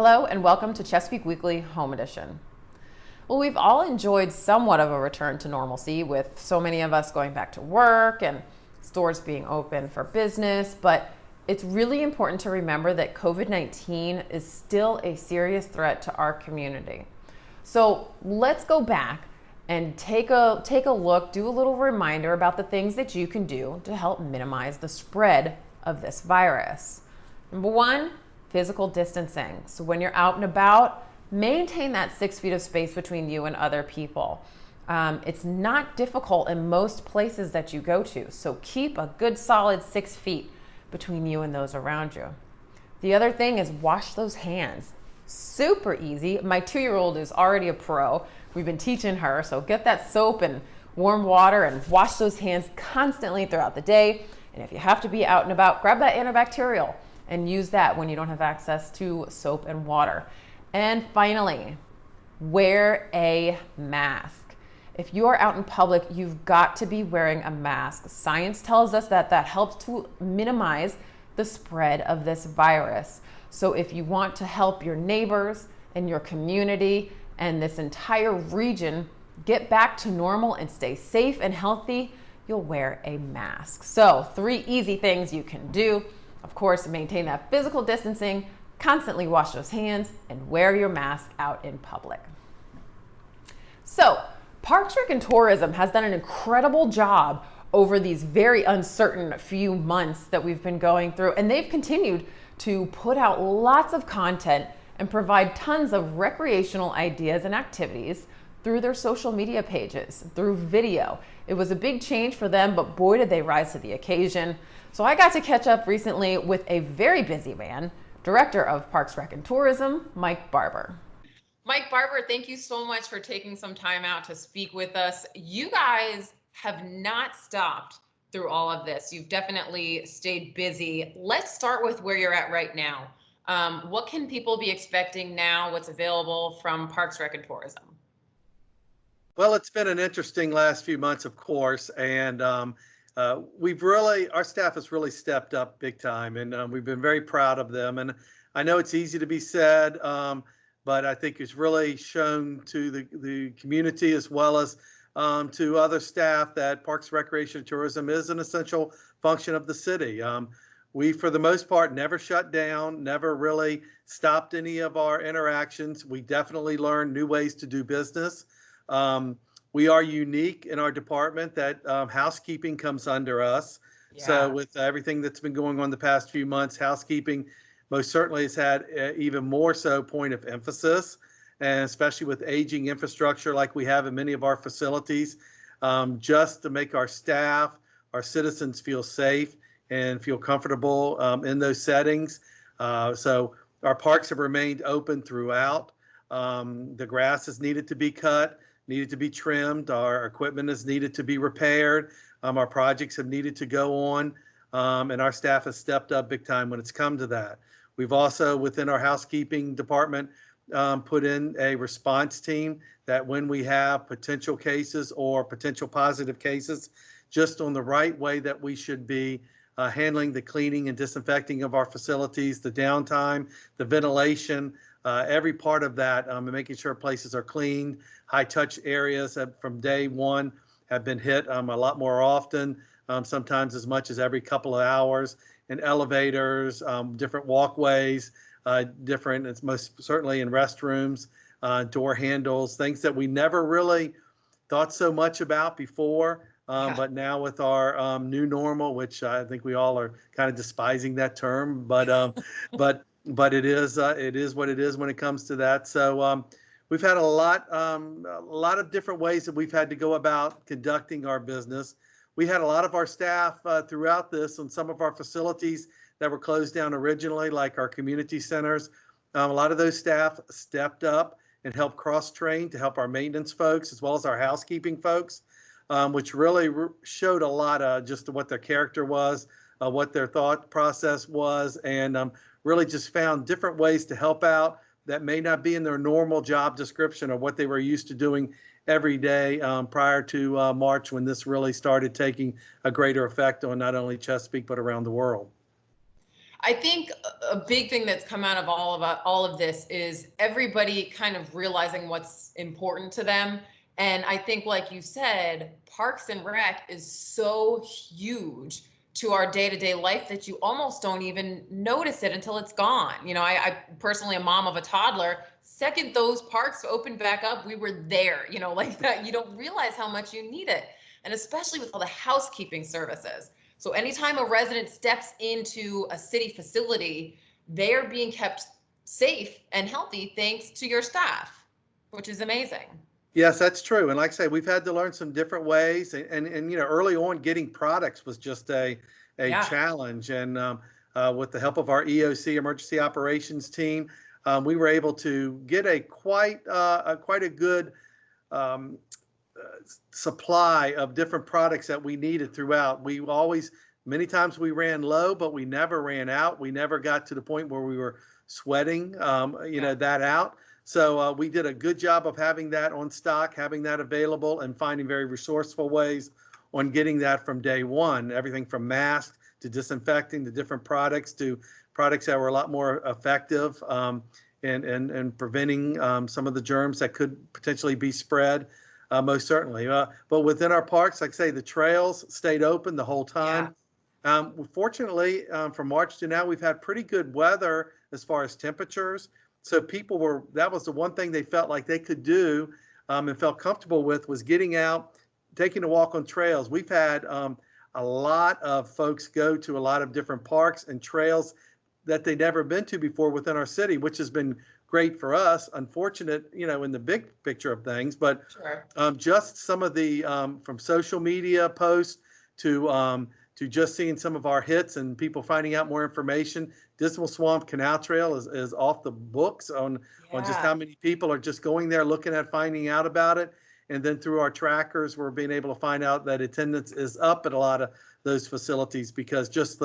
Hello and welcome to Chesapeake Weekly Home Edition. Well, we've all enjoyed somewhat of a return to normalcy with so many of us going back to work and stores being open for business, but it's really important to remember that COVID-19 is still a serious threat to our community. So let's go back and take a look, do a little reminder about the things that you can do to help minimize the spread of this virus. Number one, physical distancing. So when you're out and about, maintain that 6 feet of space between you and other people. It's not difficult in most places that you go to, so keep a good solid 6 feet between you and those around you. The other thing is wash those hands. Super easy. My 2-year-old is already a pro. We've been teaching her, so get that soap and warm water and wash those hands constantly throughout the day. And if you have to be out and about, grab that antibacterial and use that when you don't have access to soap and water. And finally, wear a mask. If you are out in public, you've got to be wearing a mask. Science tells us that that helps to minimize the spread of this virus. So if you want to help your neighbors and your community and this entire region get back to normal and stay safe and healthy, you'll wear a mask. So 3 easy things you can do. Of course, maintain that physical distancing, constantly wash those hands, and wear your mask out in public. So, Parks, Rec, and Tourism has done an incredible job over these very uncertain few months that we've been going through, and they've continued to put out lots of content and provide tons of recreational ideas and activities through their social media pages, through video. It was a big change for them, but boy, did they rise to the occasion. So I got to catch up recently with a very busy man, Director of Parks, Rec, and Tourism, Mike Barber. Mike Barber, thank you so much for taking some time out to speak with us. You guys have not stopped through all of this. You've definitely stayed busy. Let's start with where you're at right now. What can people be expecting now? What's available from Parks, Rec, and Tourism? Well, it's been an interesting last few months, of course, and our staff has really stepped up big time, and we've been very proud of them. And I know it's easy to be said, but I think it's really shown to the community as well as to other staff that Parks, Recreation, and Tourism is an essential function of the city. We, for the most part, never shut down, never really stopped any of our interactions. We definitely learned new ways to do business. We are unique in our department that housekeeping comes under us. Yeah. So with everything that's been going on the past few months, housekeeping most certainly has had even more so point of emphasis, and especially with aging infrastructure like we have in many of our facilities, just to make our staff, our citizens feel safe and feel comfortable in those settings. So our parks have remained open throughout. The grass is needed to be cut, needed to be trimmed. Our equipment is needed to be repaired. Our projects have needed to go on, and our staff has stepped up big time when it's come to that. We've also, within our housekeeping department, put in a response team that when we have potential cases or potential positive cases, just on the right way that we should be handling the cleaning and disinfecting of our facilities, the downtime, the ventilation, every part of that, and making sure places are cleaned. High touch areas from day one have been hit a lot more often, sometimes as much as every couple of hours. And elevators, different walkways, different, it's most certainly in restrooms, door handles, things that we never really thought so much about before. But now with our new normal, which I think we all are kind of despising that term, but it is what it is when it comes to that. So we've had a lot of different ways that we've had to go about conducting our business. We had a lot of our staff throughout this on some of our facilities that were closed down originally, like our community centers. A lot of those staff stepped up and helped cross-train to help our maintenance folks as well as our housekeeping folks, which really showed a lot of just what their character was, what their thought process was, and really just found different ways to help out that may not be in their normal job description or what they were used to doing every day prior to March, when this really started taking a greater effect on not only Chesapeake but around the world. I think a big thing that's come out of all of this is everybody kind of realizing what's important to them. And I think, like you said, Parks and Rec is so huge to our day-to-day life that you almost don't even notice it until it's gone. You know, I personally, a mom of a toddler, second those parks opened back up, we were there, you know, like that. You don't realize how much you need it. And especially with all the housekeeping services. So anytime a resident steps into a city facility, they're being kept safe and healthy thanks to your staff, which is amazing. Yes, that's true. And like I say, we've had to learn some different ways. And you know, early on, getting products was just a Yeah. challenge. And with the help of our EOC emergency operations team, we were able to get quite a good um, supply of different products that we needed throughout. We always, many times we ran low, but we never ran out. We never got to the point where we were sweating, Yeah. that out. So we did a good job of having that on stock, having that available, and finding very resourceful ways on getting that from day one. Everything from masks to disinfecting to different products to products that were a lot more effective in preventing some of the germs that could potentially be spread. Most certainly. But within our parks, like I say, the trails stayed open the whole Yeah. time. Fortunately, from March to now, we've had pretty good weather as far as temperatures. So that was the one thing they felt like they could do and felt comfortable with was getting out, taking a walk on trails. We've had a lot of folks go to a lot of different parks and trails that they'd never been to before within our city, which has been great for us. Unfortunate, in the big picture of things, but Sure. just some of the from social media posts to just seeing some of our hits and people finding out more information. Dismal Swamp Canal Trail is off the books on just Yeah. how many people are just going there, looking at finding out about it. And then through our trackers, we're being able to find out that attendance is up at a lot of those facilities because just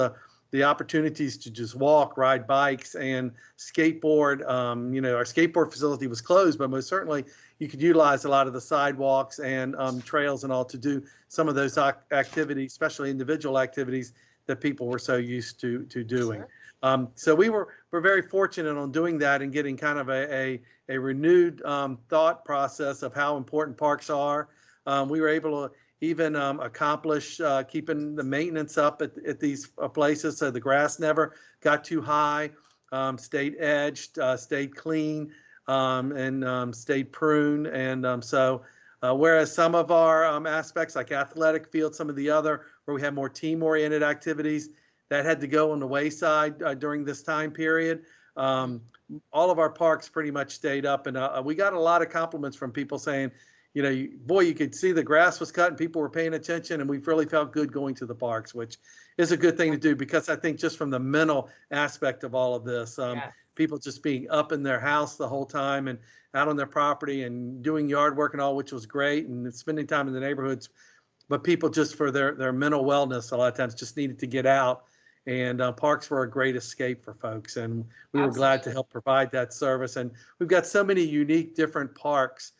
the opportunities to just walk, ride bikes, and skateboard. Our skateboard facility was closed, but most certainly you could utilize a lot of the sidewalks and trails and all to do some of those activities, especially individual activities that people were so used to doing. Sure. So we're very fortunate on doing that and getting kind of a renewed thought process of how important parks are. We were able to even accomplish keeping the maintenance up at these places so the grass never got too high, stayed edged, stayed clean, and stayed pruned. And whereas some of our aspects like athletic field, some of the other where we have more team-oriented activities, that had to go on the wayside during this time period. All of our parks pretty much stayed up, and we got a lot of compliments from people saying, boy, you could see the grass was cut and people were paying attention, and we've really felt good going to the parks, which is a good thing to do because I think just from the mental aspect of all of this, Yes. people just being up in their house the whole time and out on their property and doing yard work and all, which was great, and spending time in the neighborhoods, but people just for their mental wellness a lot of times just needed to get out. And parks were a great escape for folks, and we were glad to Absolutely. help provide that service. And we've got so many unique different parks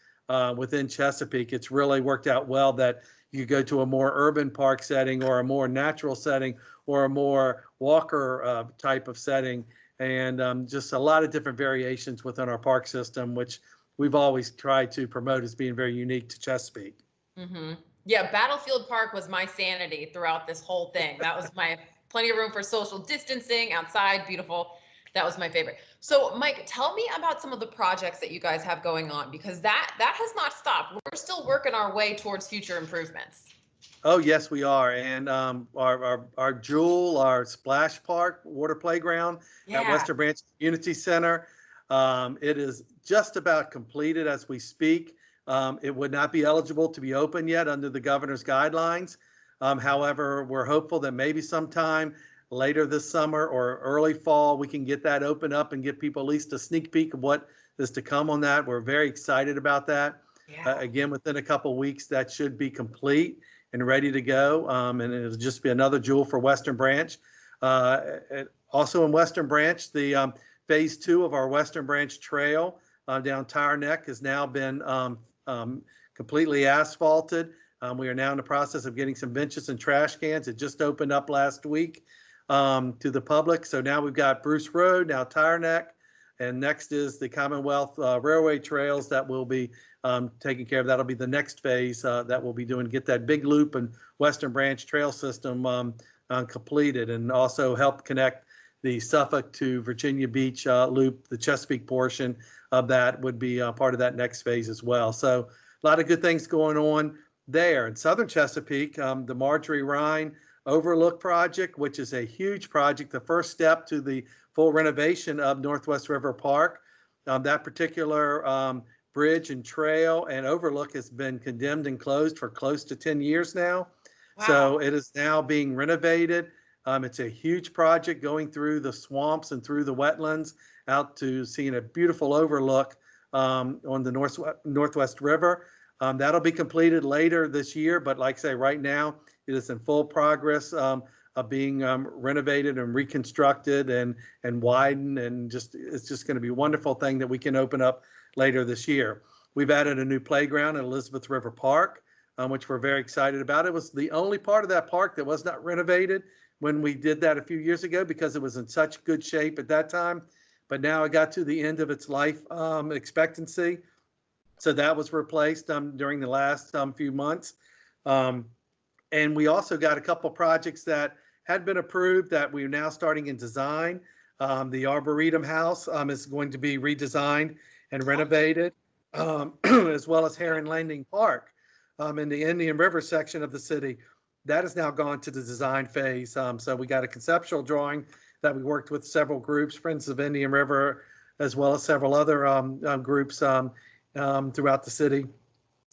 within Chesapeake. It's really worked out well that you go to a more urban park setting or a more natural setting or a more walker type of setting, and just a lot of different variations within our park system, which we've always tried to promote as being very unique to Chesapeake. Hmm. Yeah, Battlefield Park was my sanity throughout this whole thing. That was my plenty of room for social distancing outside, beautiful. That was my favorite. So, Mike, tell me about some of the projects that you guys have going on because that has not stopped. We're still working our way towards future improvements. Oh, yes, we are. And our Jewel, our splash park, water playground at Yeah. Western Branch Community Center, it is just about completed as we speak. It would not be eligible to be open yet under the governor's guidelines. However, we're hopeful that maybe sometime later this summer or early fall, we can get that open up and give people at least a sneak peek of what is to come on that. We're very excited about that. Yeah. Again, within a couple of weeks, that should be complete and ready to go. And it'll just be another jewel for Western Branch. Also in Western Branch, the phase 2 of our Western Branch Trail down Tire Neck has now been completely asphalted. We are now in the process of getting some benches and trash cans. It just opened up last week. to the public. So now we've got Bruce Road, now Tire Neck, and next is the Commonwealth Railway Trails that will be taking care of. That'll be the next phase that we'll be doing, get that big loop and Western Branch Trail system completed, and also help connect the Suffolk to Virginia Beach loop. The Chesapeake portion of that would be part of that next phase as well. So a lot of good things going on there. In Southern Chesapeake, the Marjorie Rhine Overlook project, which is a huge project, the first step to the full renovation of Northwest River Park. That particular bridge and trail and overlook has been condemned and closed for close to 10 years now. Wow. So it is now being renovated. It's a huge project going through the swamps and through the wetlands out to seeing a beautiful overlook on the Northwest River. That'll be completed later this year, but like I say, right now it is in full progress of being renovated and reconstructed and widened, and it's just going to be a wonderful thing that we can open up later this year. We've added a new playground at Elizabeth River Park, which we're very excited about. It was the only part of that park that was not renovated when we did that a few years ago because it was in such good shape at that time. But now it got to the end of its life expectancy. So that was replaced during the last few months. And we also got a couple projects that had been approved that we're now starting in design. The Arboretum House is going to be redesigned and renovated, as well as Heron Landing Park in the Indian River section of the city. That has now gone to the design phase. So we got a conceptual drawing that we worked with several groups, Friends of Indian River, as well as several other groups throughout the city,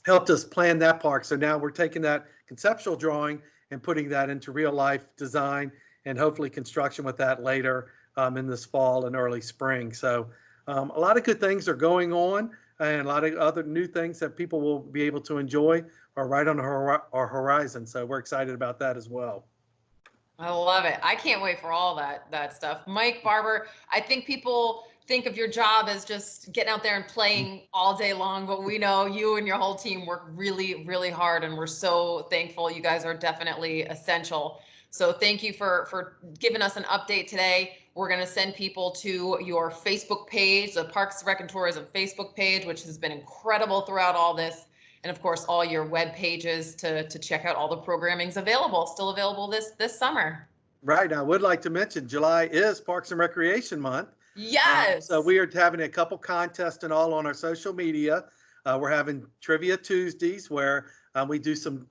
helped us plan that park. So now we're taking that conceptual drawing and putting that into real life design and hopefully construction with that later in this fall and early spring. So a lot of good things are going on, and a lot of other new things that people will be able to enjoy are right on our horizon. So we're excited about that as well. I love it. I can't wait for all that stuff. Mike Barber, I think people think of your job as just getting out there and playing all day long, but we know you and your whole team work really, really hard, and we're so thankful. You guys are definitely essential. So thank you for giving us an update today. We're going to send people to your Facebook page, the Parks, Rec, and Tourism Facebook page, which has been incredible throughout all this. And of course, all your web pages to check out all the programming's available, still available this summer. Right. I would like to mention July is Parks and Recreation Month. Yes. So we are having a couple contests and all on our social media. We're having Trivia Tuesdays where we do some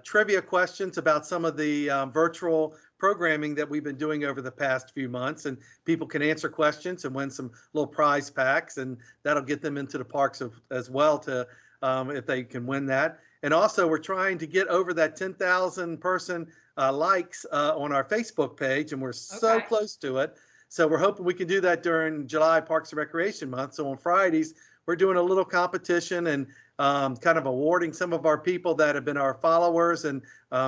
trivia questions about some of the virtual programming that we've been doing over the past few months, and people can answer questions and win some little prize packs, and that'll get them into the parks as well to if they can win that. And also we're trying to get over that 10,000 person likes on our Facebook page, and we're so close to it. So we're hoping we can do that during July Parks and Recreation Month. So on Fridays, we're doing a little competition and kind of awarding some of our people that have been our followers and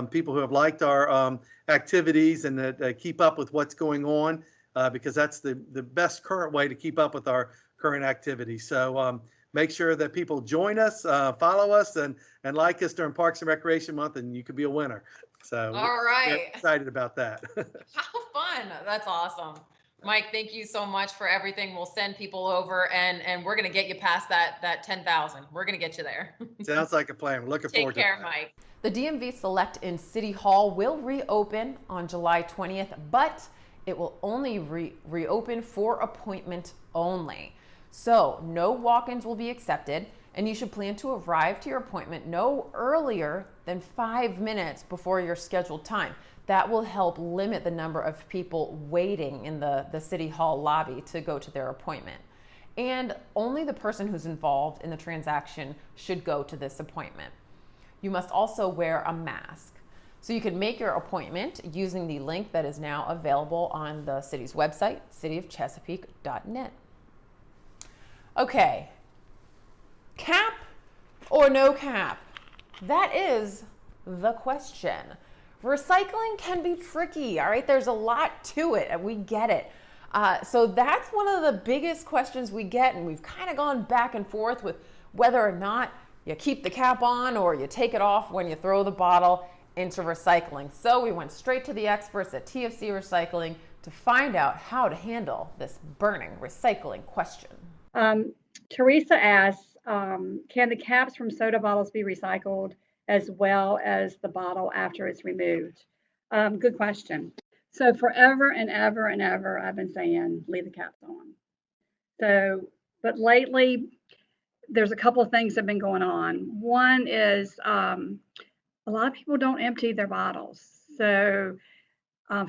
people who have liked our activities and that keep up with what's going on, because that's the best current way to keep up with our current activities. So make sure that people join us, follow us, and like us during Parks and Recreation Month, and you could be a winner. So all right, we're excited about that. How fun. That's awesome. Mike, thank you so much for everything. We'll send people over, and we're going to get you past that 10,000. We're going to get you there. Sounds like a plan. We're looking forward to it. Take care, Mike. The DMV Select in City Hall will reopen on July 20th, but it will only reopen for appointment only. So no walk-ins will be accepted, and you should plan to arrive to your appointment no earlier than 5 minutes before your scheduled time. That will help limit the number of people waiting in the City Hall lobby to go to their appointment. And only the person who's involved in the transaction should go to this appointment. You must also wear a mask. So you can make your appointment using the link that is now available on the city's website, cityofchesapeake.net. Okay, cap or no cap? That is the question. Recycling can be tricky, all right? There's a lot to it, and we get it. So that's one of the biggest questions we get, and we've kind of gone back and forth with whether or not you keep the cap on or you take it off when you throw the bottle. into recycling. So we went straight to the experts at TFC Recycling to find out how to handle this burning recycling question. Teresa asks, can the caps from soda bottles be recycled as well as the bottle after it's removed? Good question. So forever and ever and ever, I've been saying leave the caps on. So, but lately, there's a couple of things that have been going on. One is a lot of people don't empty their bottles. So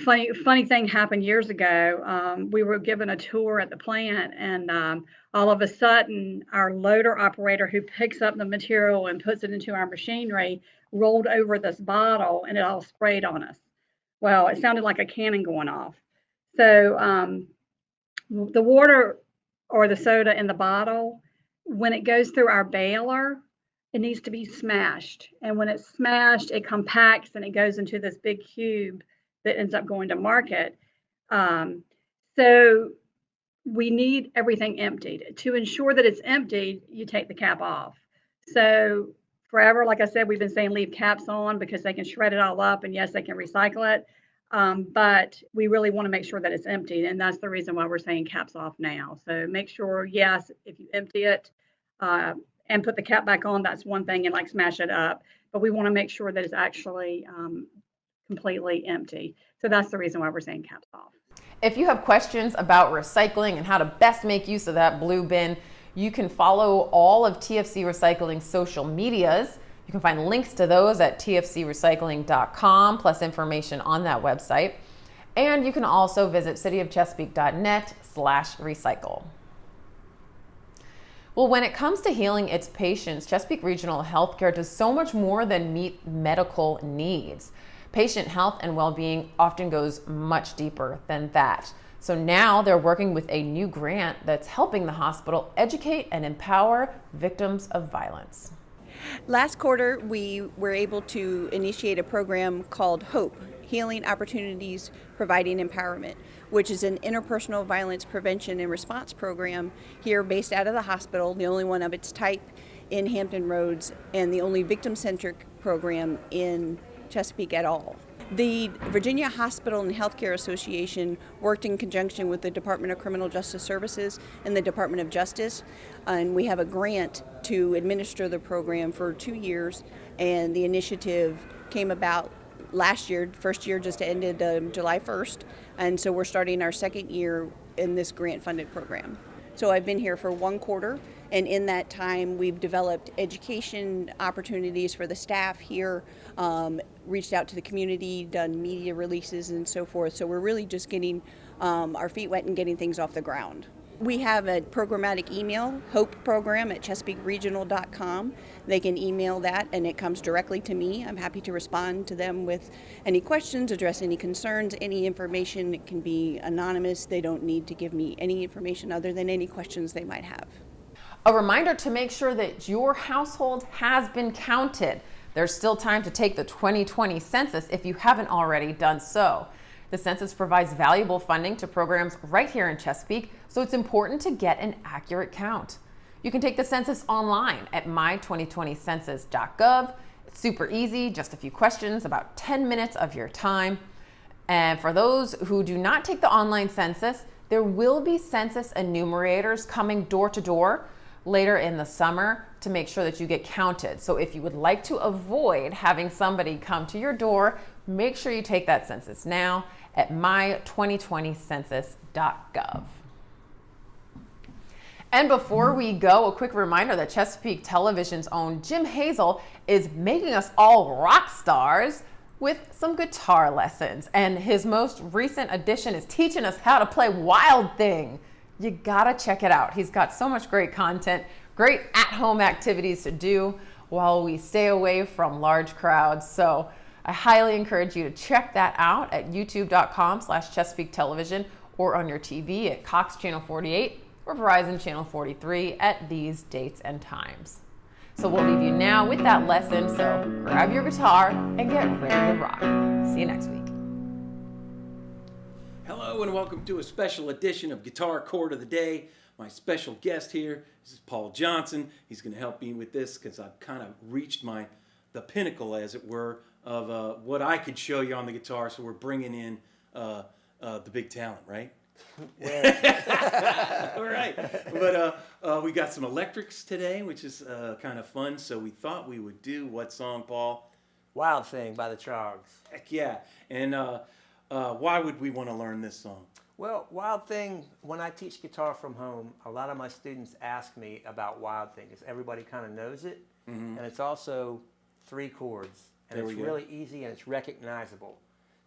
funny thing happened years ago. We were given a tour at the plant, and all of a sudden, our loader operator who picks up the material and puts it into our machinery rolled over this bottle, and it all sprayed on us. Well, it sounded like a cannon going off. So the water or the soda in the bottle, when it goes through our baler, it needs to be smashed. And when it's smashed, it compacts and it goes into this big cube that ends up going to market. So we need everything emptied. To ensure that it's emptied, you take the cap off. So forever, like I said, we've been saying leave caps on because they can shred it all up, and yes, they can recycle it. But we really want to make sure that it's emptied, and that's the reason why we're saying caps off now. So make sure, yes, if you empty it and put the cap back on, that's one thing, and like smash it up. But we want to make sure that it's actually completely empty. So that's the reason why we're saying caps off. If you have questions about recycling and how to best make use of that blue bin, you can follow all of TFC Recycling's social medias. You can find links to those at tfcrecycling.com, plus information on that website. And you can also visit cityofchesapeake.net/recycle. Well, when it comes to healing its patients, Chesapeake Regional Healthcare does so much more than meet medical needs. Patient health and well-being often goes much deeper than that. So now they're working with a new grant that's helping the hospital educate and empower victims of violence. Last quarter, we were able to initiate a program called HOPE, Healing Opportunities Providing Empowerment, which is an interpersonal violence prevention and response program here based out of the hospital, the only one of its type in Hampton Roads, and the only victim-centric program in Chesapeake at all. The Virginia Hospital and Healthcare Association worked in conjunction with the Department of Criminal Justice Services and the Department of Justice, and we have a grant to administer the program for 2 years, and the initiative came about last year. First year just ended July 1st, and so we're starting our second year in this grant-funded program. So I've been here for 1 quarter, and in that time we've developed education opportunities for the staff here, reached out to the community, done media releases and so forth. So we're really just getting our feet wet and getting things off the ground. We have a programmatic email, hopeprogram@chesapeakeregional.com. They can email that and it comes directly to me. I'm happy to respond to them with any questions, address any concerns, any information. It can be anonymous. They don't need to give me any information other than any questions they might have. A reminder to make sure that your household has been counted. There's still time to take the 2020 census if you haven't already done so. The census provides valuable funding to programs right here in Chesapeake, so it's important to get an accurate count. You can take the census online at my2020census.gov. It's super easy, just a few questions, about 10 minutes of your time. And for those who do not take the online census, there will be census enumerators coming door to door later in the summer to make sure that you get counted. So if you would like to avoid having somebody come to your door, make sure you take that census now at my2020census.gov. And before we go, a quick reminder that Chesapeake Television's own Jim Hazel is making us all rock stars with some guitar lessons. And his most recent addition is teaching us how to play Wild Thing. You gotta check it out. He's got so much great content, great at-home activities to do while we stay away from large crowds. So I highly encourage you to check that out at youtube.com/Chesapeake Television or on your TV at Cox Channel 48 or Verizon Channel 43 at these dates and times. So we'll leave you now with that lesson, so grab your guitar and get ready to rock. See you next week. Hello and welcome to a special edition of Guitar Chord of the Day. My special guest here is Paul Johnson. He's going to help me with this because I've kind of reached the pinnacle, as it were, what I could show you on the guitar. So we're bringing in the big talent, right? All right. But we got some electrics today, which is kind of fun. So we thought we would do what song, Paul? Wild Thing by the Trogs. Heck yeah. And why would we want to learn this song? Well, Wild Thing, when I teach guitar from home, a lot of my students ask me about Wild Thing because everybody kind of knows it. And it's also 3 chords. And There it's we go. really easy and it's recognizable.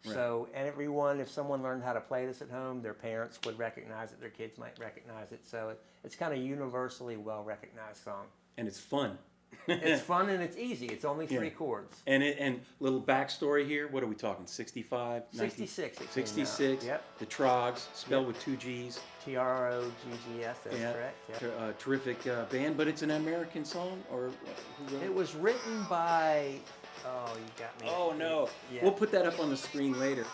Right. So everyone, if someone learned how to play this at home, their parents would recognize it, their kids might recognize it. So it's kind of universally well-recognized song. And it's fun. It's fun and it's easy. It's only 3 Yeah. chords. And little backstory here. What are we talking? 65? 66. it came out. 66. Yep. The Trogs, spelled with 2 G's. Troggs, that's Yeah. correct. Yep. Terrific band, but it's an American song, or who wrote It was written by, oh, you got me. Oh no! Yeah. We'll put that up on the screen later.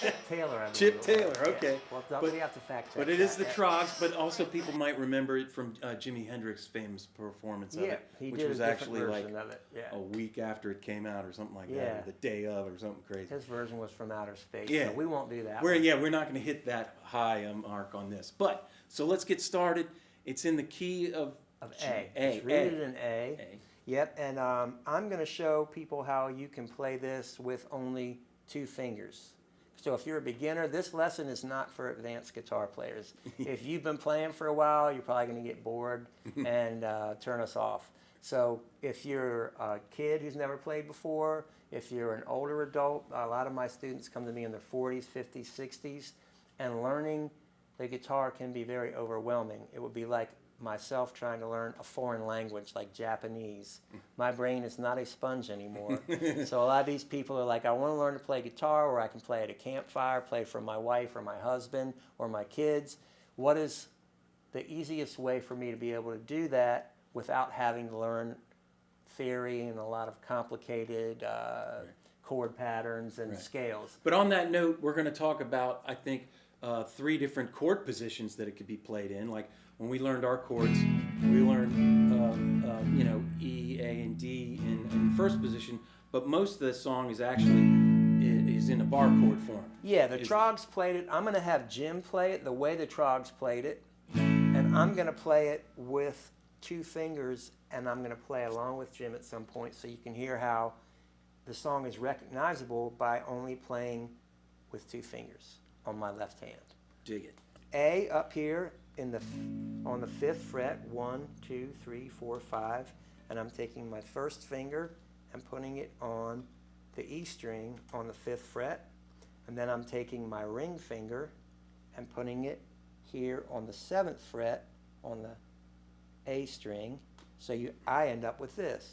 Chip Taylor, I believe. Chip it was. Taylor, Yeah. okay. Well, But- we have to fact check. But it is the that. Trogs, but also people might remember it from Jimi Hendrix's famous performance of Yeah, it, he which did was a different actually like version of it. Yeah. a week after it came out, or something like that, Yeah. or the day of, or something crazy. His version was from outer space. Yeah. So we won't do that. We're one. we're not going to hit that high mark on this, but so let's get started. It's in the key of G- A. A. It's rooted in A. Yep, and I'm going to show people how you can play this with only 2 fingers. So if you're a beginner, this lesson is not for advanced guitar players. If you've been playing for a while, you're probably going to get bored and turn us off. So if you're a kid who's never played before, if you're an older adult, a lot of my students come to me in their 40s, 50s, 60s, and learning the guitar can be very overwhelming. It would be like myself trying to learn a foreign language like Japanese. My brain is not a sponge anymore. So a lot of these people are like, I want to learn to play guitar where I can play at a campfire, play for my wife or my husband or my kids. What is the easiest way for me to be able to do that without having to learn theory and a lot of complicated chord patterns and scales? But on that note, we're going to talk about, I think, 3 different chord positions that it could be played in. Like when we learned our chords, we learned, E, A, and D in first position. But most of the song is actually is in a bar chord form. Yeah, the Trogs played it. I'm going to have Jim play it the way the Trogs played it. And I'm going to play it with 2 fingers, and I'm going to play along with Jim at some point so you can hear how the song is recognizable by only playing with 2 fingers on my left hand. Dig it. A up here on the 5th fret, 1, 2, 3, 4, 5, and I'm taking my first finger and putting it on the E string on the 5th fret, and then I'm taking my ring finger and putting it here on the 7th fret on the A string, so I end up with this.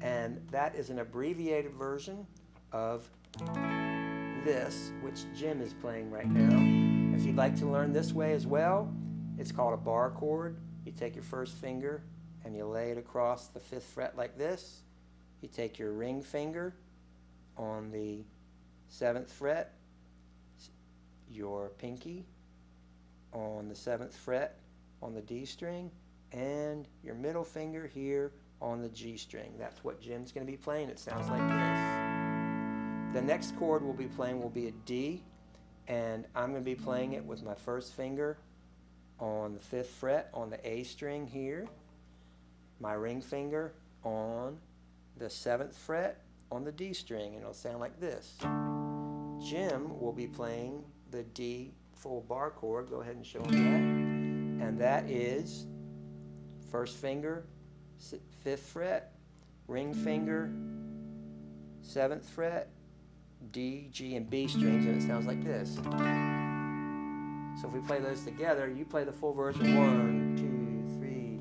And that is an abbreviated version of this, which Jim is playing right now. If you'd like to learn this way as well, it's called a bar chord. You take your first finger and you lay it across the 5th fret like this. You take your ring finger on the 7th fret, your pinky on the 7th fret on the D string, and your middle finger here on the G string. That's what Jim's going to be playing. It sounds like this. The next chord we'll be playing will be a D, and I'm going to be playing it with my first finger on the 5th fret on the A string here, my ring finger on the 7th fret on the D string, and it'll sound like this. Jim will be playing the D full bar chord. Go ahead and show him that. And that is first finger, 5th fret, ring finger, 7th fret, D, G, and B strings, and it sounds like this. So if we play those together, you play the full version, 1, 2, 3.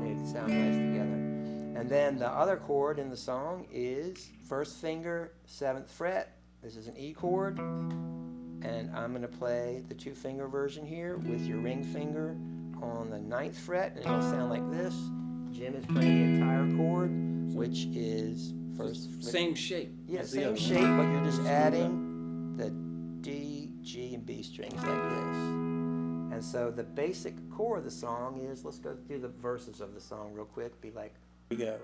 They sound nice together. And then the other chord in the song is first finger, 7th fret. This is an E chord. And I'm going to play the 2-finger version here with your ring finger on the 9th fret, and it'll sound like this. Jim is playing the entire chord, which is first. Same shape. Yeah, as the same other shape, one. but you're just adding the D, G, and B strings like this. And so the basic core of the song is, let's go through the verses of the song real quick. Be like, here we go.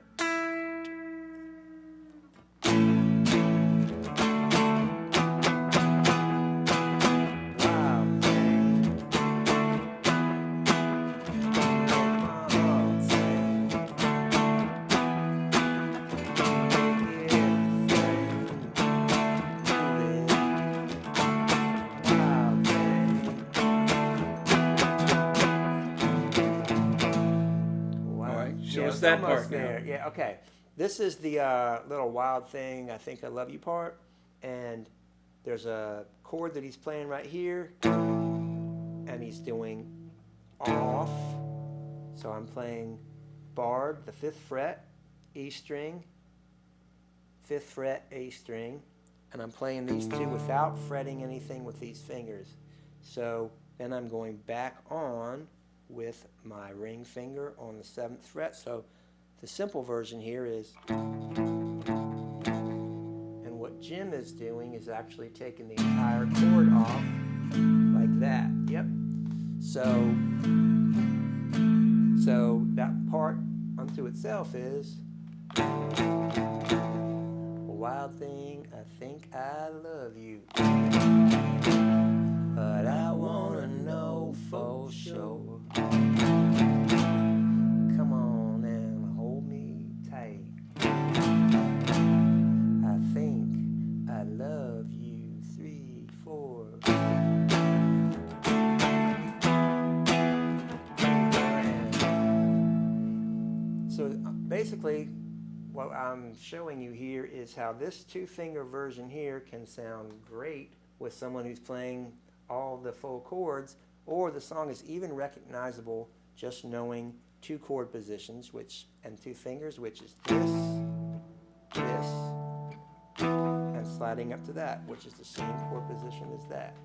that almost part now. there. Yeah, okay. This is the little Wild Thing, I Think I Love You part. And there's a chord that he's playing right here. And he's doing off. So I'm playing barred, the 5th fret, E string, 5th fret, A string. And I'm playing these two without fretting anything with these fingers. So then I'm going back on with my ring finger on the 7th fret. So the simple version here is, and what Jim is doing is actually taking the entire chord off like that. Yep. So that part unto itself is a wild thing, I think I love you. But I wanna know for sure. Come on and hold me tight. I think I love you. 3, 4. So basically, what I'm showing you here is how this 2-finger version here can sound great with someone who's playing all the full chords, or the song is even recognizable just knowing 2 chord positions, and 2 fingers, which is this, and sliding up to that, which is the same chord position as that.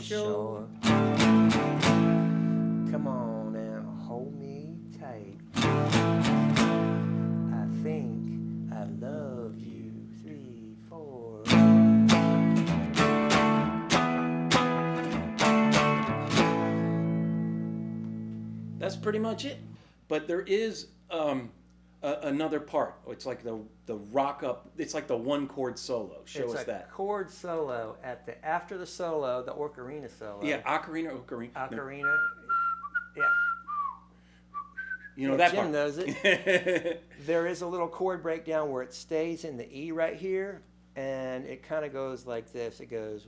Sure. Come on and hold me tight. I think I love you. 3, 4. That's pretty much it. But there is another part. It's like the rock up. It's like the 1 chord solo. Show us that. It's a chord solo after the solo, the ocarina solo. Yeah, ocarina. Ocarina. Yeah. You know that Jim part. knows it. There is a little chord breakdown where it stays in the E right here, and it kind of goes like this. It goes.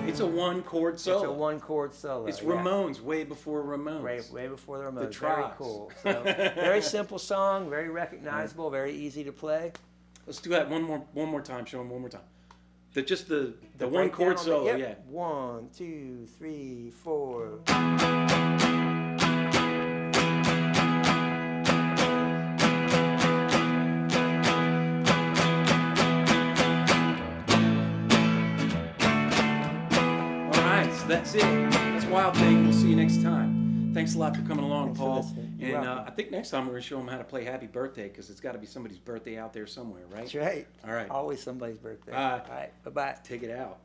It's a 1 chord solo. It's a 1 chord solo. It's Ramones, way before Ramones. Way before the Ramones. The Very Trogs. cool. So, very simple song, very recognizable, very easy to play. Let's do that one more time. Show them one more time. The 1 breakdown chord on solo. yep. Yeah. 1, 2, 3, 4. That's it. That's Wild Thing. We'll see you next time. Thanks a lot for coming along, Thanks for Paul. listening. You're And welcome. I think next time we're going to show them how to play Happy Birthday, because it's got to be somebody's birthday out there somewhere, right? That's right. All right. Always somebody's birthday. All right. All right. Bye-bye. Take it out.